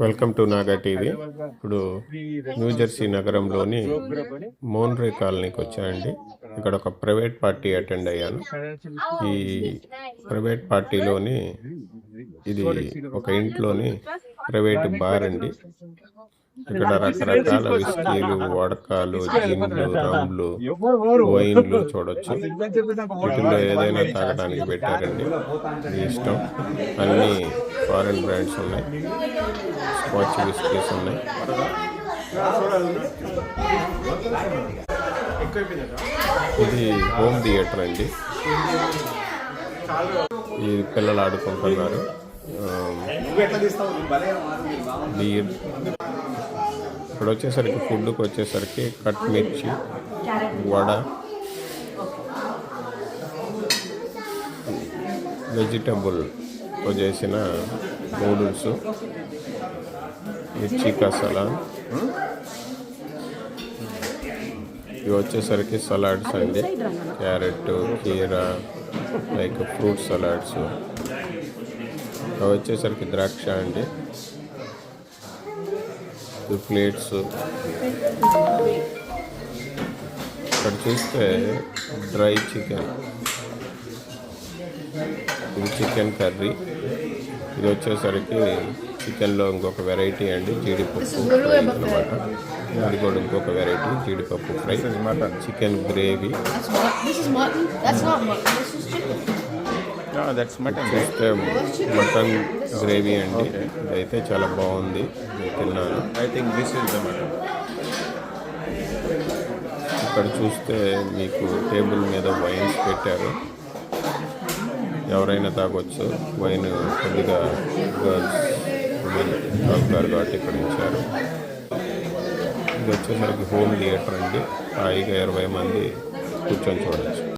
Welcome to Naga TV. ఇప్పుడు New Jersey నగరంలోని మోన్రే కాలనీకి వచ్చానండి. ఇక్కడ ఒక ప్రైవేట్ పార్టీ అటెండ్ అయ్యాను. ఈ ప్రైవేట్ పార్టీలోని ఇది ఒక ఇంట్లోని ప్రైవేట్ బార్ అండి. ఇక్కడ రకరకాల విస్కీలు, వడకాలు, జిన్లు, రమ్లు, వైన్లు చూడొచ్చు. వీటిల్లో ఏదైనా తాగడానికి పెట్టారండి, మీ ఇష్టం. అన్ని ఫారెన్ బ్రాండ్స్ ఉన్నాయి, స్కాచ్ విస్కీస్ ఉన్నాయి. ఇది హోమ్ థియేటర్ అండి. ఈ పిల్లలు ఆడుకుంటున్నారు. బీర్. ఇక్కడ వచ్చేసరికి ఫుడ్కి వచ్చేసరికి కట్ మిర్చి, వడ, వెజిటబుల్తో చేసిన నూడిల్స్, మిర్చి కసాలా. ఇవి వచ్చేసరికి సలాడ్స్ అండి, క్యారెట్, కీరా, లైక్ ఫ్రూట్ సలాడ్స్. అవి వచ్చేసరికి ద్రాక్ష అండి. ప్లేట్స్. ఇక్కడ చూస్తే డ్రై చికెన్, ఇది చికెన్ కర్రీ. ఇది వచ్చేసరికి చికెన్లో ఇంకొక వెరైటీ అండి, జీడిపప్పు ఫ్రై అనమాట. ఇది కూడా ఇంకొక వెరైటీ, జీడిపప్పు ఫ్రై. Chicken gravy. చూస్తే మటన్ గ్రేవీ అండి. ఇదైతే చాలా బాగుంది, తిన్నాను. ఇక్కడ చూస్తే మీకు టేబుల్ మీద వైన్స్ పెట్టారు, ఎవరైనా తాగొచ్చు. వైన్ కొద్దిగా గర్ల్స్, ఉమెన్ తాగుతారు కాబట్టి ఇక్కడ ఇచ్చారు. ఇది వచ్చేసరికి హోమ్ థియేటర్ అండి. హాయిగా 20 మంది కూర్చొని చూడవచ్చు.